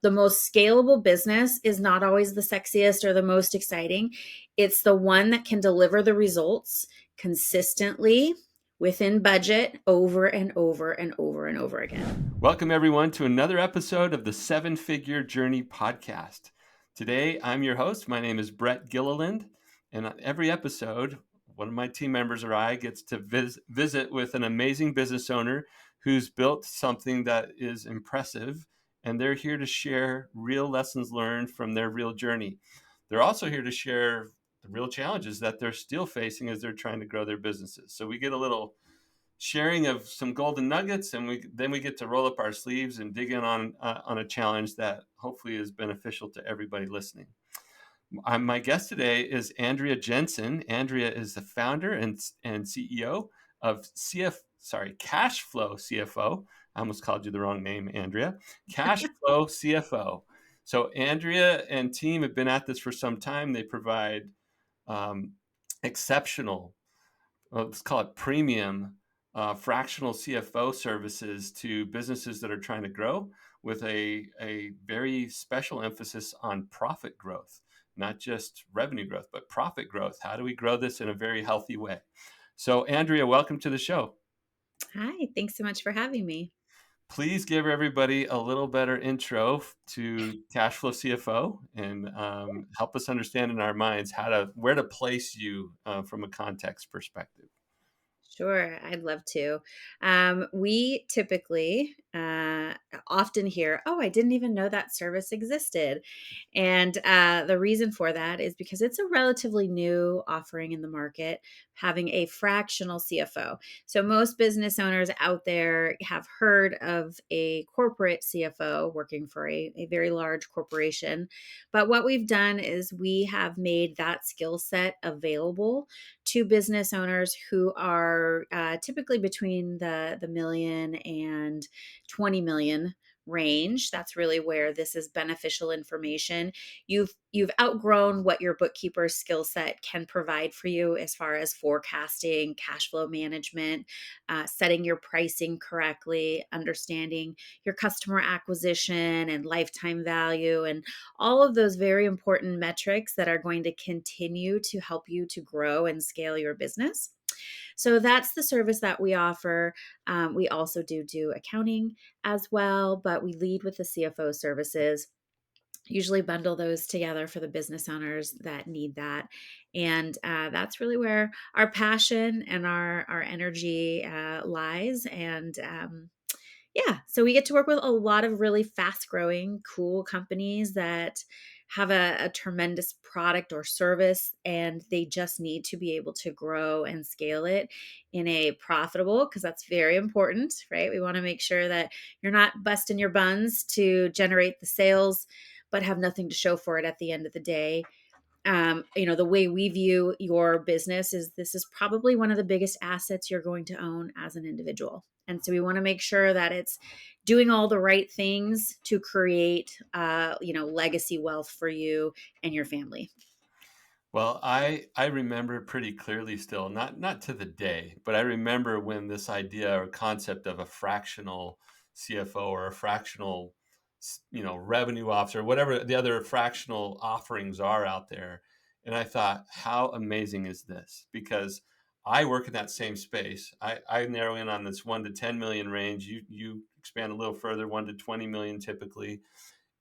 the most scalable business is not always the sexiest or the most exciting. It's the one that can deliver the results consistently within budget over and over and over and over again. Welcome, everyone, to another episode of the Seven Figure Journey podcast. Today, I'm your host. My name is Brett Gilliland, and on every episode, one of my team members or I gets to visit with an amazing business owner who's built something that is impressive, and they're here to share real lessons learned from their real journey. They're also here to share the real challenges that they're still facing as they're trying to grow their businesses. So we get a little sharing of some golden nuggets, and we get to roll up our sleeves and dig in on a challenge that hopefully is beneficial to everybody listening. My guest today is Andrea Jenson. Andrea is the founder and CEO of Cashflow CFO. I almost called you the wrong name, Andrea. Cashflow CFO. So Andrea and team have been at this for some time. They provide um, exceptional, let's call it premium, fractional CFO services to businesses that are trying to grow with a very special emphasis on profit growth, not just revenue growth, but profit growth. How do we grow this in a very healthy way? So, Andrea, welcome to the show. Hi, thanks so much for having me. Please give everybody a little better intro to Cashflow CFO and help us understand in our minds where to place you from a context perspective. Sure, I'd love to. We typically often hear, "Oh, I didn't even know that service existed," and the reason for that is because it's a relatively new offering in the market, having a fractional CFO. So most business owners out there have heard of a corporate CFO working for a very large corporation, but what we've done is we have made that skill set available to business owners who are typically between the million and 20 million range. That's really where this is beneficial information. You've outgrown what your bookkeeper's skill set can provide for you as far as forecasting, cash flow management, setting your pricing correctly, understanding your customer acquisition and lifetime value, and all of those very important metrics that are going to continue to help you to grow and scale your business. So that's the service that we offer. We also do accounting as well, but we lead with the CFO services. Usually bundle those together for the business owners that need that, and that's really where our passion and our energy lies. And yeah, so we get to work with a lot of really fast growing, cool companies that have a tremendous product or service, and they just need to be able to grow and scale it in a profitable, because that's very important, right? We want to make sure that you're not busting your buns to generate the sales, but have nothing to show for it at the end of the day. The way we view your business is this is probably one of the biggest assets you're going to own as an individual. And so we want to make sure that it's doing all the right things to create, legacy wealth for you and your family. Well, I remember pretty clearly still, not to the day, but I remember when this idea or concept of a fractional CFO or a fractional, revenue officer, whatever the other fractional offerings are out there. And I thought, how amazing is this? Because I work in that same space. I narrow in on this 1 to 10 million range. You expand a little further, 1 to 20 million typically.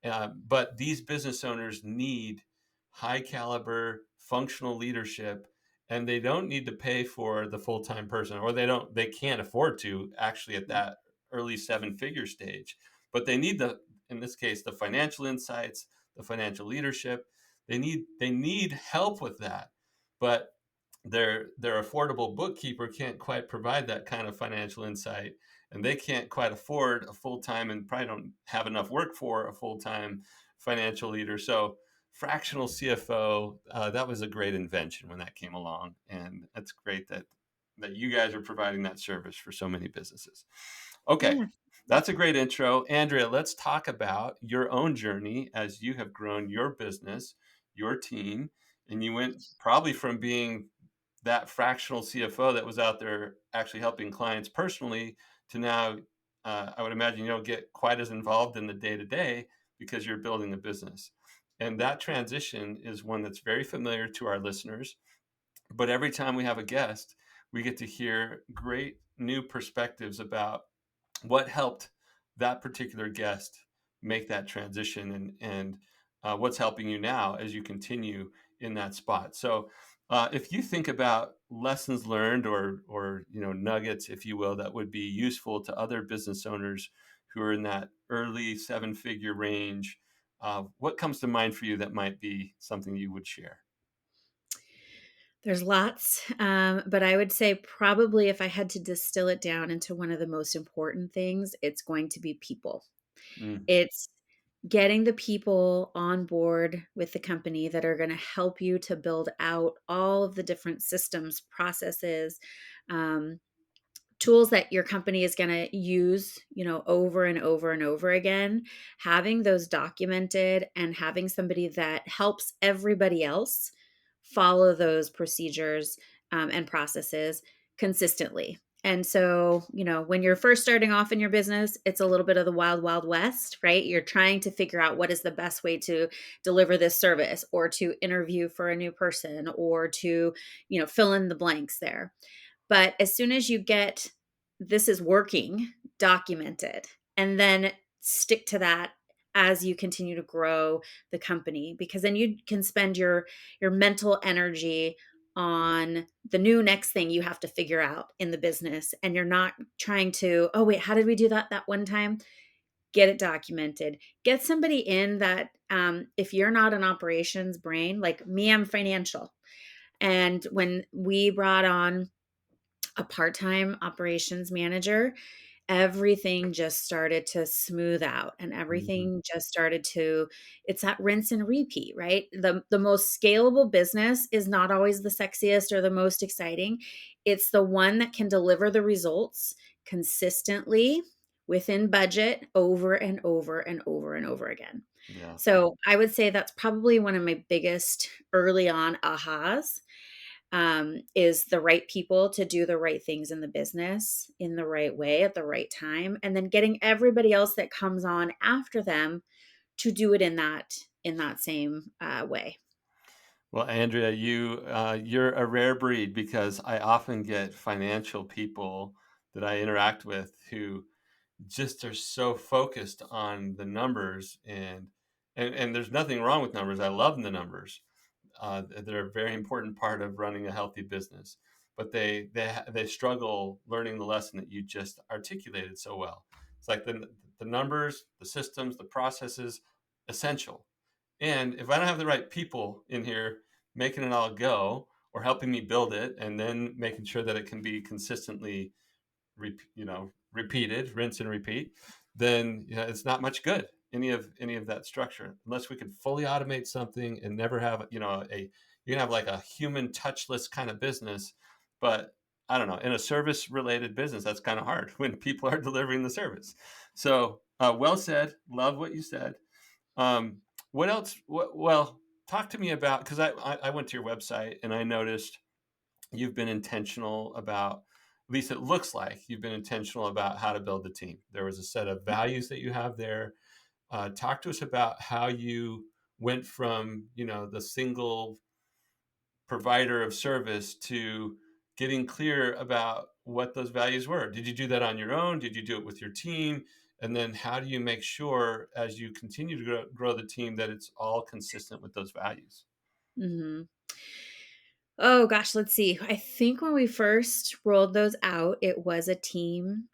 But these business owners need high caliber functional leadership, and they don't need to pay for the full-time person, or they can't afford to actually at that early seven-figure stage. But they need in this case, the financial insights, the financial leadership. They need help with that, but their affordable bookkeeper can't quite provide that kind of financial insight, and they can't quite afford a full-time and probably don't have enough work for a full-time financial leader. So fractional CFO, that was a great invention when that came along, and that's great that you guys are providing that service for so many businesses. Okay, Yeah. that's a great intro. Andrea, let's talk about your own journey as you have grown your business, your team, and you went probably from being that fractional CFO that was out there actually helping clients personally to now, I would imagine you don't get quite as involved in the day to day, because you're building a business. And that transition is one that's very familiar to our listeners. But every time we have a guest, we get to hear great new perspectives about what helped that particular guest make that transition, and what's helping you now as you continue in that spot. So if you think about lessons learned, or nuggets, if you will, that would be useful to other business owners who are in that early seven figure range, what comes to mind for you that might be something you would share? There's lots, but I would say probably if I had to distill it down into one of the most important things, it's going to be people. Mm, It's getting the people on board with the company that are going to help you to build out all of the different systems, processes, um, tools that your company is going to use, over and over and over again. Having those documented and having somebody that helps everybody else follow those procedures, and processes consistently. And so, when you're first starting off in your business, it's a little bit of the wild, wild west, right? You're trying to figure out what is the best way to deliver this service, or to interview for a new person, or to, fill in the blanks there. But as soon as you get this is working documented, and then stick to that as you continue to grow the company, because then you can spend your mental energy on the new next thing you have to figure out in the business, and you're not trying to, oh wait, how did we do that one time? Get it documented. Get somebody in that, if you're not an operations brain like me, I'm financial. And when we brought on a part-time operations manager, everything just started to smooth out, and mhm. everything just started to, it's that rinse and repeat, right? The most scalable business is not always the sexiest or the most exciting. It's the one that can deliver the results consistently within budget over and over and over and over again. Yeah. So I would say that's probably one of my biggest early on ahas, is the right people to do the right things in the business in the right way at the right time, and then getting everybody else that comes on after them to do it in that same way. Well, Andrea, you're a rare breed, because I often get financial people that I interact with who just are so focused on the numbers, and there's nothing wrong with numbers. I love the numbers. They're a very important part of running a healthy business, but they struggle learning the lesson that you just articulated so well. It's like the numbers, the systems, the processes, essential. And if I don't have the right people in here making it all go, or helping me build it, and then making sure that it can be consistently repeated, rinse and repeat, then it's not much good. Any of that structure, unless we could fully automate something and never have, you can have like a human touchless kind of business, but I don't know, in a service related business, that's kind of hard when people are delivering the service. So well said. Love what you said. Um, what else? Well, talk to me about, because I went to your website and I noticed you've been intentional about, at least it looks like you've been intentional about how to build the team. There was a set of values that you have there. Talk to us about how you went from, the single provider of service to getting clear about what those values were. Did you do that on your own? Did you do it with your team? And then how do you make sure, as you continue to grow the team, that it's all consistent with those values? Hmm. Oh gosh, let's see. I think when we first rolled those out, it was a team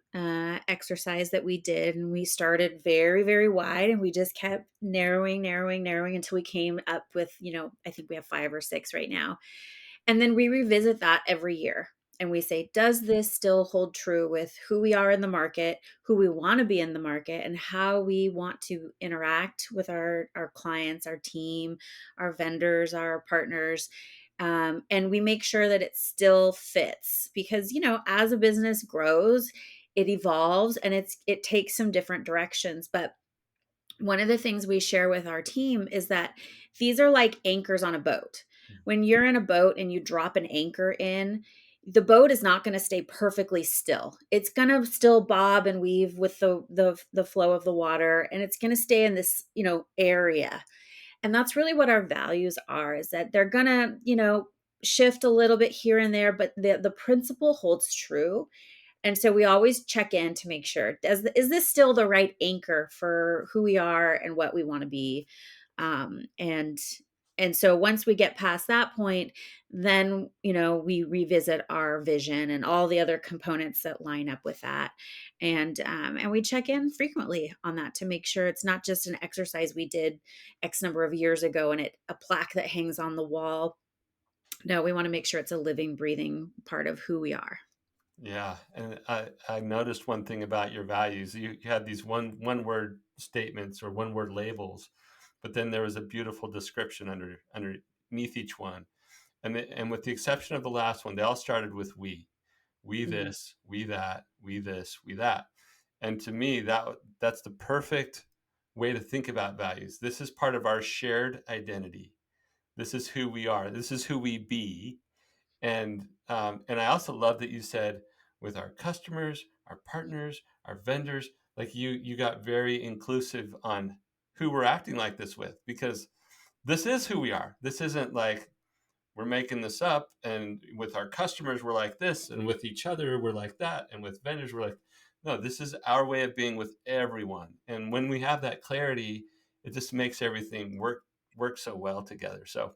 exercise that we did, and we started very, very wide, and we just kept narrowing, narrowing, narrowing until we came up with, I think we have 5 or 6 right now. And then we revisit that every year. And we say, does this still hold true with who we are in the market, who we want to be in the market, and how we want to interact with our clients, our team, our vendors, our partners? And we make sure that it still fits, because, as a business grows, it evolves, and it takes some different directions. But one of the things we share with our team is that these are like anchors on a boat. When you're in a boat and you drop an anchor in, the boat is not going to stay perfectly still. It's going to still bob and weave with the flow of the water, and it's going to stay in this, area. And that's really what our values are, is that they're going to, shift a little bit here and there, but the principle holds true. And so we always check in to make sure, is this still the right anchor for who we are and what we want to be? And so once we get past that point, then we revisit our vision and all the other components that line up with that, and we check in frequently on that to make sure it's not just an exercise we did X number of years ago and it a plaque that hangs on the wall. No, we want to make sure it's a living, breathing part of who we are. Yeah, and I noticed one thing about your values. You had these one word statements or one word labels, but then there was a beautiful description underneath each one. And with the exception of the last one, they all started with we. We Mhm. this, we that, we this, we that. And to me, that's the perfect way to think about values. This is part of our shared identity. This is who we are. This is who we be. And I also love that you said with our customers, our partners, our vendors, like you got very inclusive on who we're acting like this with, because this is who we are. This isn't like we're making this up, and with our customers we're like this, and with each other we're like that, and with vendors we're like, no, this is our way of being with everyone. And when we have that clarity, it just makes everything work so well together. So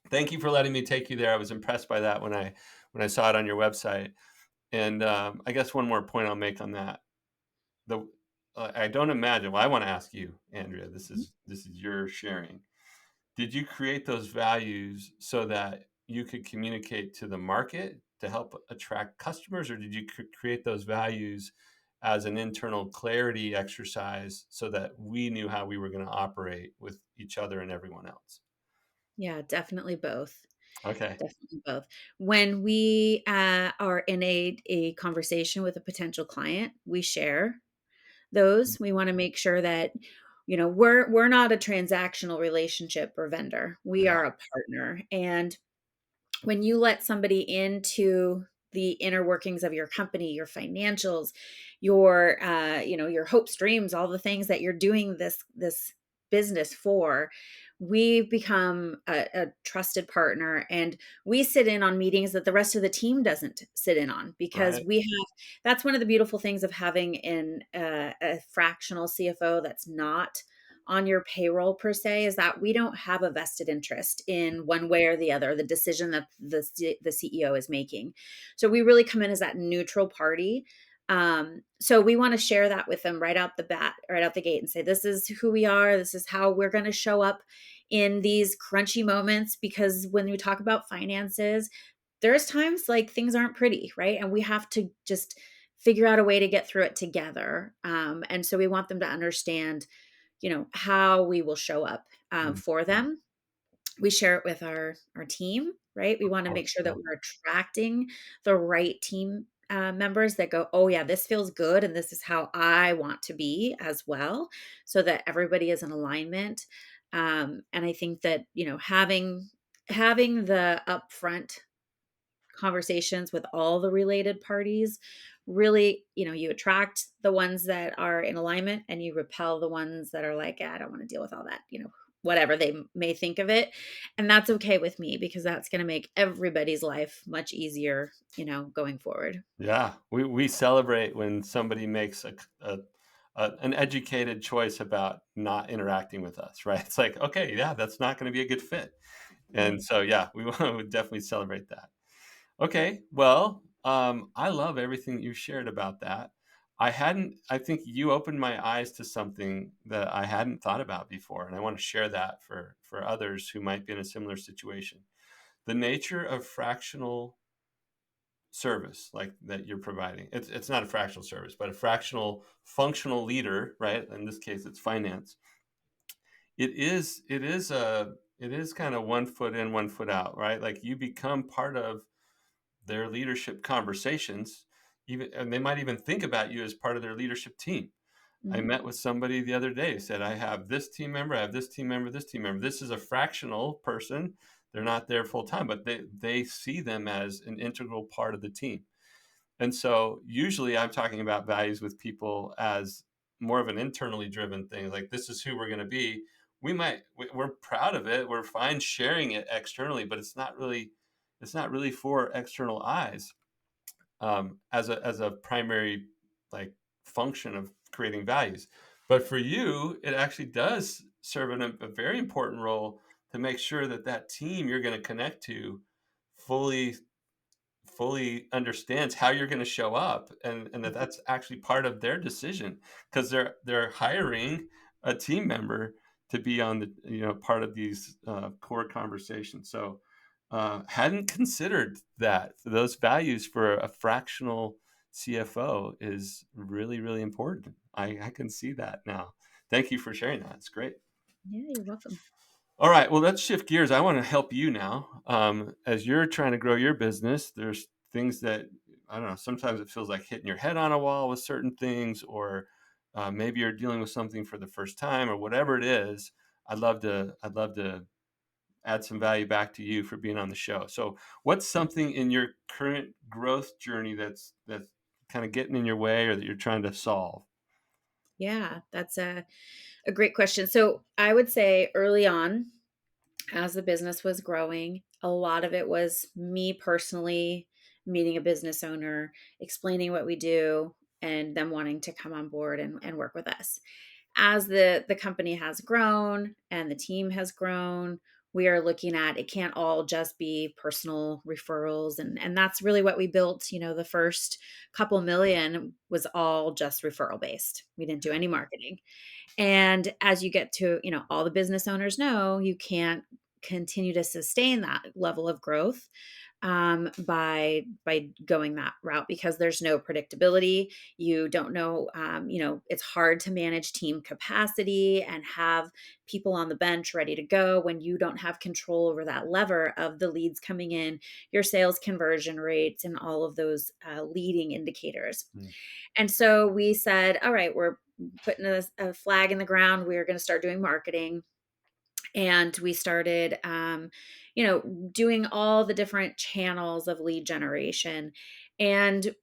thank you for letting me take you there. I was impressed by that when I saw it on your website. And I guess one more point I'll make on that. The I don't imagine. Well, I want to ask you, Andrea. This is your sharing. Did you create those values so that you could communicate to the market to help attract customers, or did you create those values as an internal clarity exercise so that we knew how we were going to operate with each other and everyone else? Yeah, definitely both. Okay. Definitely both. When we are in a conversation with a potential client, we share those. We want to make sure that we're not a transactional relationship or vendor. We Yeah. are a partner, and when you let somebody into the inner workings of your company, your financials, your hopes, dreams, all the things that you're doing this business for, we've become a trusted partner, and we sit in on meetings that the rest of the team doesn't sit in on, because Right. that's one of the beautiful things of having a fractional CFO that's not on your payroll per se, is that we don't have a vested interest in one way or the other, the decision that the CEO is making. So we really come in as that neutral party. So we want to share that with them right out the bat, right out the gate, and say, this is who we are. This is how we're going to show up in these crunchy moments. Because when we talk about finances, there's times like things aren't pretty, right? And we have to just figure out a way to get through it together. And so we want them to understand how we will show up Mhm. for them. We share it with our team, right? We Of want to make course. sure that Yeah. we're attracting the right team members that go, oh yeah, this feels good, and this is how I want to be as well, so that everybody is in alignment. And I think that having the upfront conversations with all the related parties, really, you attract the ones that are in alignment, and you repel the ones that are like, I don't want to deal with all that, whatever they may think of it. And that's okay with me, because that's going to make everybody's life much easier, going forward. Yeah, we celebrate when somebody makes an educated choice about not interacting with us, right? It's like, okay, yeah, that's not going to be a good fit, Yeah. and so yeah, we would definitely celebrate that. Okay, well, I love everything you shared about that. I think you opened my eyes to something that I hadn't thought about before, and I want to share that for others who might be in a similar situation. The nature of fractional service like that you're providing. It's not a fractional service, but a fractional functional leader, right? In this case, it's finance. It is kind of one foot in, one foot out, right? Like you become part of their leadership conversations, even, and they might even think about you as part of their leadership team. I Mhm. met with somebody the other day who said, I have this team member, I have this team member, this team member. This is a fractional person they're not there full time, but they see them as an integral part of the team. And so usually I'm talking about values with people as more of an internally driven thing. Like, this is who we're going to be. We're proud of it. We're fine sharing it externally, but it's not really for external eyes, as a primary, like, function of creating values. But for you, it actually does serve a very important role to make sure that that team you're going to connect to fully fully understands how you're going to show up, and that's actually part of their decision, because they're hiring a team member to be on the, part of these core conversations. So hadn't considered that those values for a fractional CFO is really, really important. I can see that now. Thank you for sharing that. It's great. Yeah, you're welcome. All right, well, let's shift gears. I want to help you now. As you're trying to grow your business, there's things that, I don't know, sometimes it feels like hitting your head on a wall with certain things, or maybe you're dealing with something for the first time, or whatever it is. I'd love to add some value back to you for being on the show. So, what's something in your current growth journey that's kind of getting in your way, or that you're trying to solve? Yeah, that's a great question. So I would say early on, as the business was growing, a lot of it was me personally meeting a business owner, explaining what we do, and them wanting to come on board and work with us. As the company has grown and the team has grown, we are looking at, it can't all just be personal referrals, and that's really what we built. The first couple million was all just referral based. We didn't do any marketing. And as you get to, all the business owners know you can't continue to sustain that level of growth by going that route, because there's no predictability. You don't know, it's hard to manage team capacity and have people on the bench ready to go when you don't have control over that lever of the leads coming in, your sales conversion rates, and all of those leading indicators. Mm. And so we said, all right, we're putting a flag in the ground. We're going to start doing marketing. And we started, doing all the different channels of lead generation. And,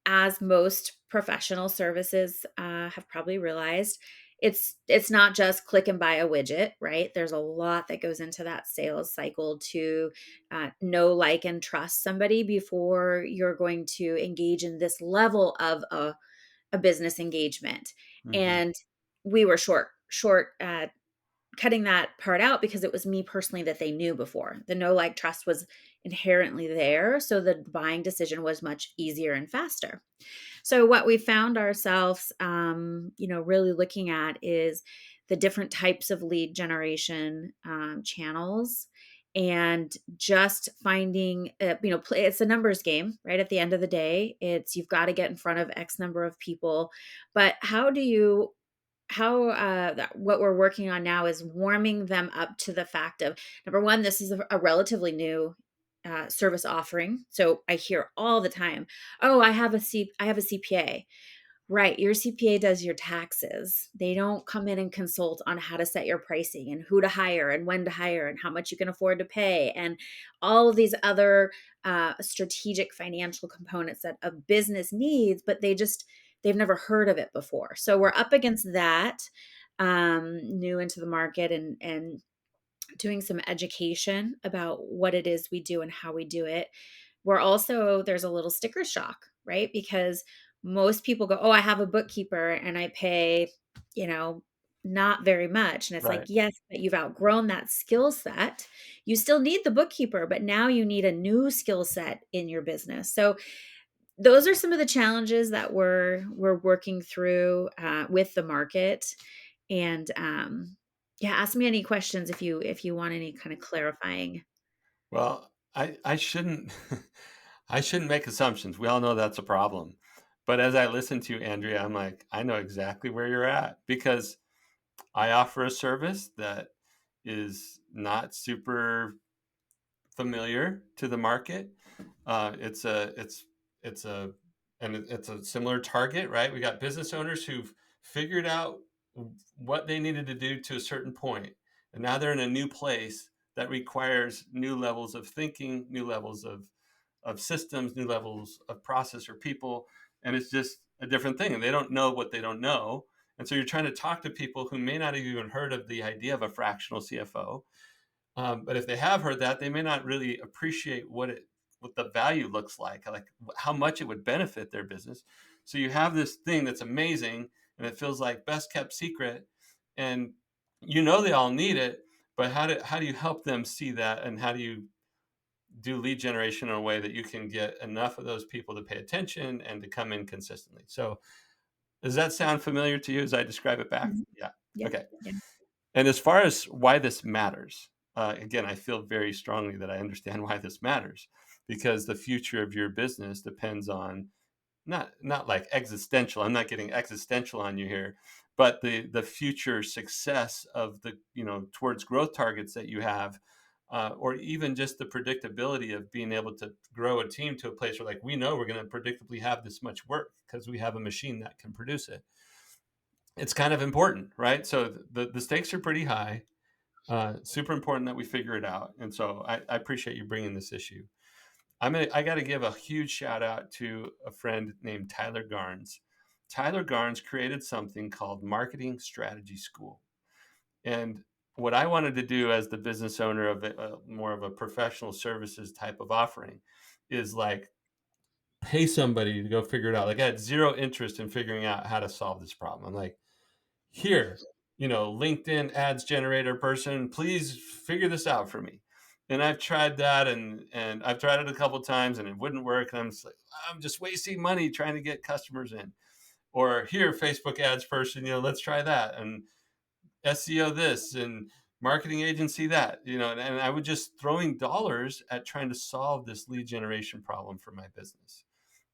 as most professional services have probably realized, it's not just click and buy a widget, right? There's a lot that goes into that sales cycle to know, like, and trust somebody before you're going to engage in this level of a business engagement. Mhm. And we were short cutting that part out because it was me personally that they knew before. The know, like, trust was inherently there. So the buying decision was much easier and faster. So what we found ourselves, really looking at is the different types of lead generation channels, and just finding, it's a numbers game, right? At the end of the day, it's, you've got to get in front of X number of people, but what we're working on now is warming them up to the fact of, number one, this is a relatively new service offering. So I hear all the time, oh, I have a CPA. Right. Your CPA does your taxes. They don't come in and consult on how to set your pricing and who to hire and when to hire and how much you can afford to pay and all of these other strategic financial components that a business needs, but they've never heard of it before. So we're up against that, new into the market, and doing some education about what it is we do and how we do it. There's a little sticker shock, right? Because most people go, oh, I have a bookkeeper and I pay, you know, not very much. And it's like, Right. yes, but you've outgrown that skill set. You still need the bookkeeper, but now you need a new skill set in your business. So those are some of the challenges that we're working through with the market. And yeah, ask me any questions if you want any kind of clarifying. Well, I shouldn't I shouldn't make assumptions. We all know that's a problem. But as I listen to you, Andrea, I'm like, I know exactly where you're at, because I offer a service that is not super familiar to the market. It's a it's a and it's a similar target, right? We got business owners who've figured out what they needed to do to a certain point, and now they're in a new place that requires new levels of thinking, new levels of systems, new levels of process or people. And it's just a different thing. And they don't know what they don't know. And so you're trying to talk to people who may not have even heard of the idea of a fractional CFO. But if they have heard that, they may not really appreciate what the value looks like how much it would benefit their business. So you have this thing that's amazing, and it feels like best kept secret, and they all need it. But how do you help them see that, and how do you do lead generation in a way that you can get enough of those people to pay attention and to come in consistently? So does that sound familiar to you as I describe it back? Mhm. Yeah. Yeah. Okay. Yeah. And as far as why this matters, again, I feel very strongly that I understand why this matters, because the future of your business depends on not like existential. I'm not getting existential on you here, but the future success of the towards growth targets that you have, or even just the predictability of being able to grow a team to a place where like we know we're going to predictably have this much work because we have a machine that can produce it. It's kind of important, right? So the stakes are pretty high. Super important that we figure it out. And so I appreciate you bringing this issue. I got to give a huge shout out to a friend named Tyler Garnes. Tyler Garnes created something called Marketing Strategy School. And what I wanted to do as the business owner of more of a professional services type of offering is like pay somebody to go figure it out. Like I had zero interest in figuring out how to solve this problem. I'm like, here, LinkedIn ads generator person, please figure this out for me. And I've tried that, and I've tried it a couple of times and it wouldn't work. And I'm just wasting money trying to get customers in. Or here, Facebook ads person, let's try that. And SEO this and marketing agency that, and I would just throwing dollars at trying to solve this lead generation problem for my business.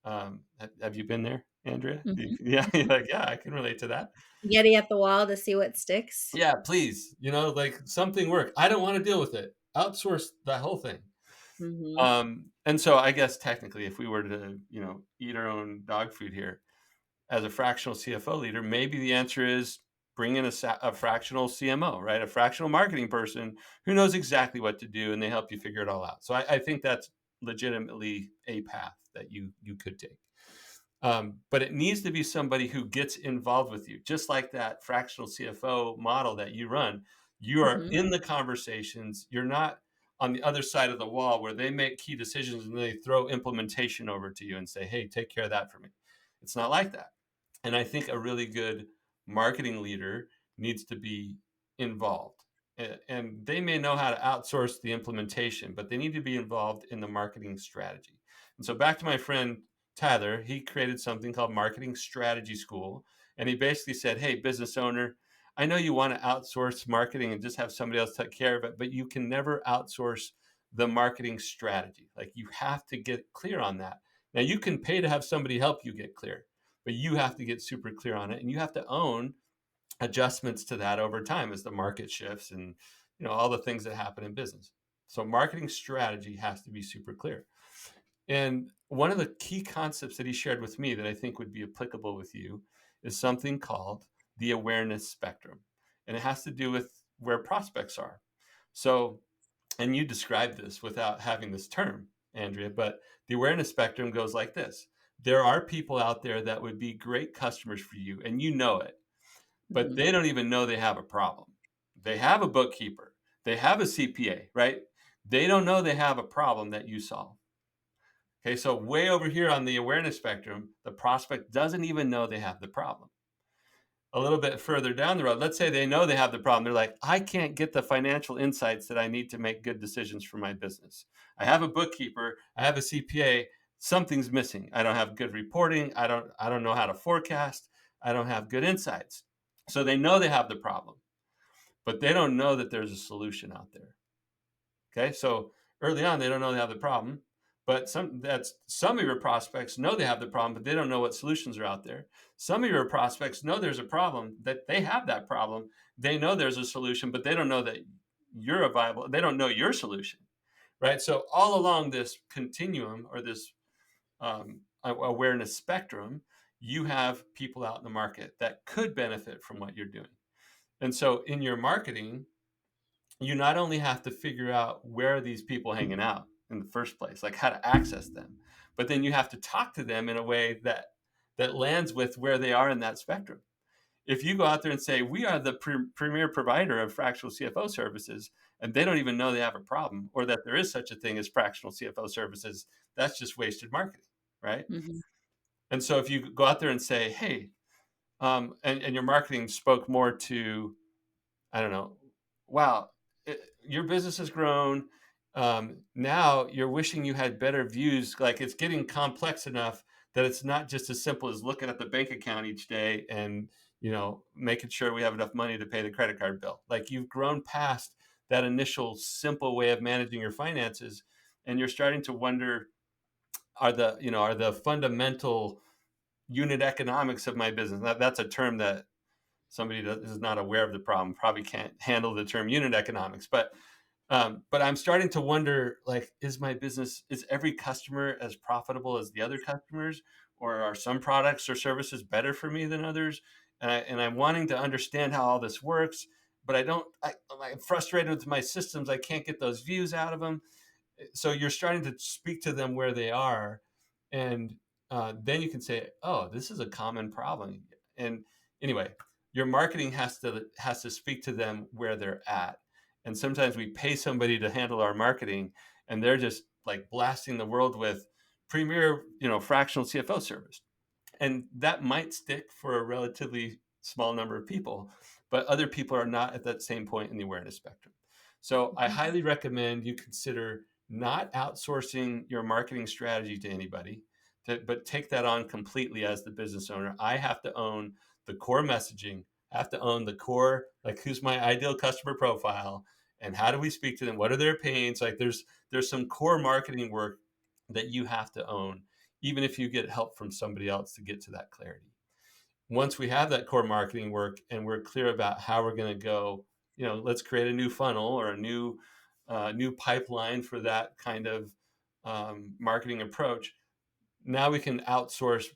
Have you been there, Andrea? Mhm. Yeah, you're Mhm. like, yeah, I can relate to that. Spaghetti at the wall to see what sticks. Yeah, please, like something work. I don't want to deal with it. Outsource that whole thing. Mhm. And so I guess technically, if we were to, eat our own dog food here as a fractional CFO leader, maybe the answer is bring in a fractional CMO, right? A fractional marketing person who knows exactly what to do, and they help you figure it all out. So I think that's legitimately a path that you could take. But it needs to be somebody who gets involved with you, just like that fractional CFO model that you run. You are Mhm. in the conversations. You're not on the other side of the wall where they make key decisions and they throw implementation over to you and say, hey, take care of that for me. It's not like that. And I think a really good marketing leader needs to be involved. And they may know how to outsource the implementation, but they need to be involved in the marketing strategy. And so back to my friend Tyler, he created something called Marketing Strategy School. And he basically said, hey, business owner, I know you want to outsource marketing and just have somebody else take care of it, but you can never outsource the marketing strategy. Like you have to get clear on that. Now you can pay to have somebody help you get clear, but you have to get super clear on it, and you have to own adjustments to that over time as the market shifts and all the things that happen in business. So marketing strategy has to be super clear. And one of the key concepts that he shared with me that I think would be applicable with you is something called the awareness spectrum. And it has to do with where prospects are. So, and you described this without having this term, Andrea, but the awareness spectrum goes like this. There are people out there that would be great customers for you, and you know it, but Mhm. they don't even know they have a problem. They have a bookkeeper, they have a CPA, right? They don't know they have a problem that you solve. Okay, so way over here on the awareness spectrum, the prospect doesn't even know they have the problem. A little bit further down the road, let's say they know they have the problem. They're like, I can't get the financial insights that I need to make good decisions for my business. I have a bookkeeper, I have a CPA, something's missing. I don't have good reporting, I don't know how to forecast, I don't have good insights. So they know they have the problem, but they don't know that there's a solution out there. Okay, so early on they don't know they have the problem, but some of your prospects know they have the problem, but they don't know what solutions are out there. Some of your prospects know there's a problem, that they have that problem. They know there's a solution, but they don't know that you're a viable. They don't know your solution, right? So all along this continuum or this awareness spectrum, you have people out in the market that could benefit from what you're doing. And so in your marketing, you not only have to figure out where are these people hanging out in the first place, like how to access them, but then you have to talk to them in a way that lands with where they are in that spectrum. If you go out there and say, we are the premier provider of fractional CFO services, and they don't even know they have a problem or that there is such a thing as fractional CFO services, that's just wasted marketing, right? Mhm. And so if you go out there and say, hey, and your marketing spoke more to, I don't know, wow, your business has grown. Now you're wishing you had better views. Like it's getting complex enough that it's not just as simple as looking at the bank account each day and, making sure we have enough money to pay the credit card bill. Like you've grown past that initial simple way of managing your finances, and you're starting to wonder, are the fundamental unit economics of my business? That's a term that somebody that is not aware of the problem probably can't handle the term unit economics, but I'm starting to wonder, like, is every customer as profitable as the other customers, or are some products or services better for me than others? And I'm wanting to understand how all this works, but I'm frustrated with my systems. I can't get those views out of them. So you're starting to speak to them where they are, and then you can say, oh, this is a common problem. And anyway, your marketing has to speak to them where they're at. And sometimes we pay somebody to handle our marketing, and they're just like blasting the world with premier, fractional CFO service, and that might stick for a relatively small number of people, but other people are not at that same point in the awareness spectrum. So I Mhm. highly recommend you consider not outsourcing your marketing strategy to anybody, but take that on completely as the business owner. I have to own the core messaging. I have to own the core, like who's my ideal customer profile and how do we speak to them? What are their pains? Like there's some core marketing work that you have to own, even if you get help from somebody else to get to that clarity. Once we have that core marketing work and we're clear about how we're going to go, let's create a new funnel or a new pipeline for that kind of marketing approach. Now we can outsource,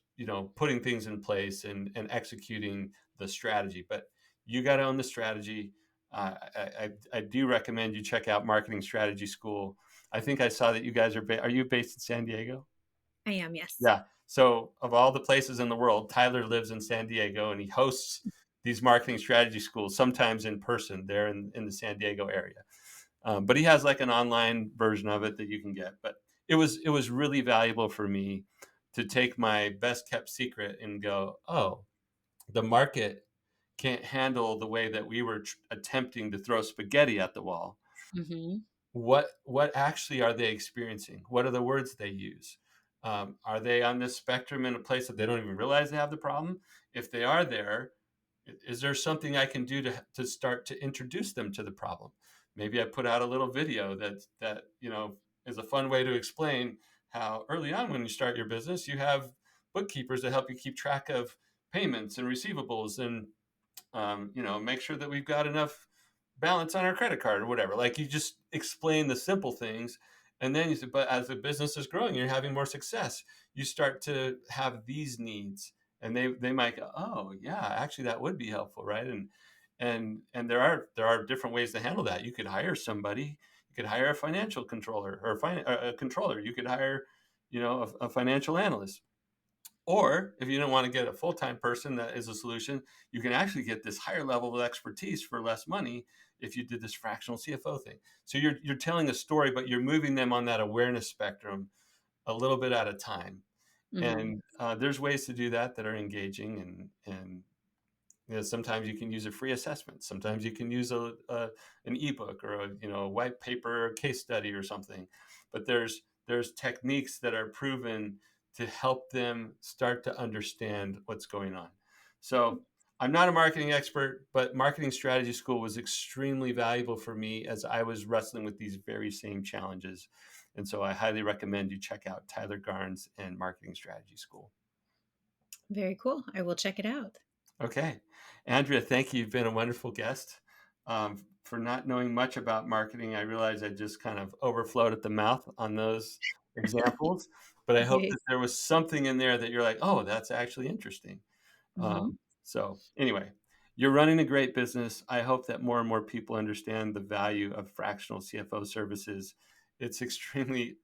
putting things in place and executing the strategy. But you got to own the strategy. I do recommend you check out Marketing Strategy School. I think I saw that you guys are you based in San Diego? I am, yes. Yeah. So of all the places in the world, Tyler lives in San Diego and he hosts these marketing strategy schools, sometimes in person there in the San Diego area. But he has like an online version of it that you can get. But it was really valuable for me to take my best kept secret and go, oh, the market can't handle the way that we were attempting to throw spaghetti at the wall. Mhm. What actually are they experiencing? What are the words they use? Are they on this spectrum in a place that they don't even realize they have the problem? If they are there, is there something I can do to start to introduce them to the problem? Maybe I put out a little video that is a fun way to explain how early on when you start your business, you have bookkeepers to help you keep track of payments and receivables and make sure that we've got enough balance on our credit card or whatever. Like you just explain the simple things. And then you say, but as the business is growing, you're having more success. You start to have these needs, and they might go, oh yeah, actually that would be helpful, right? And there are different ways to handle that. You could hire somebody. You could hire a financial controller or a controller. You could hire, a financial analyst. Or if you don't want to get a full time person, that is a solution. You can actually get this higher level of expertise for less money if you did this fractional CFO thing. So you're telling a story, but you're moving them on that awareness spectrum a little bit at a time. Mhm. And there's ways to do that are engaging, and sometimes you can use a free assessment. Sometimes you can use an ebook or a white paper or case study or something. But there's techniques that are proven to help them start to understand what's going on. So I'm not a marketing expert, but Marketing Strategy School was extremely valuable for me as I was wrestling with these very same challenges. And so I highly recommend you check out Tyler Garnes and Marketing Strategy School. Very cool. I will check it out. Okay. Andrea, thank you. You've been a wonderful guest. For not knowing much about marketing, I realized I just kind of overflowed at the mouth on those examples, but I hope Very. that there was something in there that you're like, oh, that's actually interesting. Mhm. So, anyway, You're running a great business. I hope that more and more people understand the value of fractional CFO services. It's extremely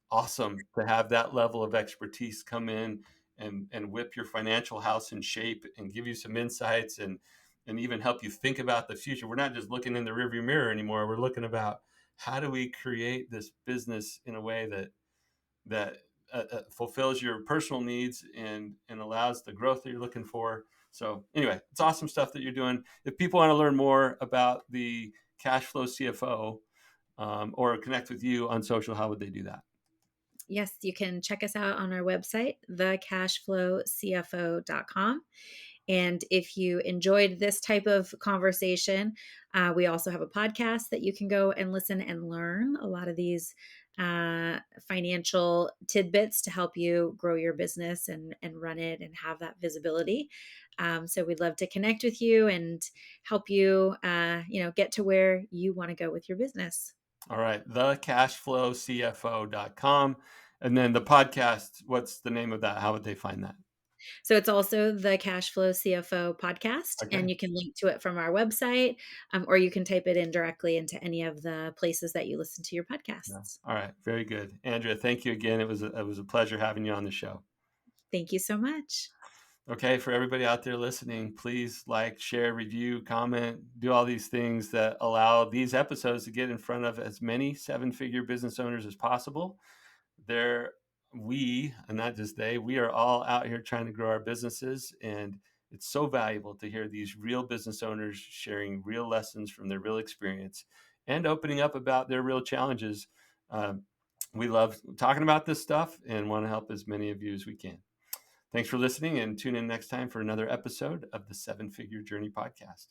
awesome to have that level of expertise come in and whip your financial house in shape and give you some insights and even help you think about the future. We're not just looking in the rearview mirror anymore. We're looking about how do we create this business in a way that fulfills your personal needs and allows the growth that you're looking for. So anyway, it's awesome stuff that you're doing. If people want to learn more about the Cashflow CFO or connect with you on social, how would they do that? Yes, you can check us out on our website, thecashflowcfo.com. And if you enjoyed this type of conversation, we also have a podcast that you can go and listen and learn a lot of these financial tidbits to help you grow your business and run it and have that visibility. So we'd love to connect with you and help you, get to where you want to go with your business. All right, thecashflowcfo.com. And then the podcast, what's the name of that? How would they find that? So it's also the Cashflow CFO podcast, Okay. and you can link to it from our website, or you can type it in directly into any of the places that you listen to your Yeah. podcasts. All right. Very good. Andrea, thank you again. It was a pleasure having you on the show. Thank you so much. Okay, for everybody out there listening, please like, share, review, comment, do all these things that allow these episodes to get in front of as many seven-figure business owners as possible. There, we, and not just they, we are all out here trying to grow our businesses. And it's so valuable to hear these real business owners sharing real lessons from their real experience and opening up about their real challenges. Um, we love talking about this stuff and want to help as many of you as we can. Thanks for listening and tune in next time for another episode of the Seven Figure Journey podcast.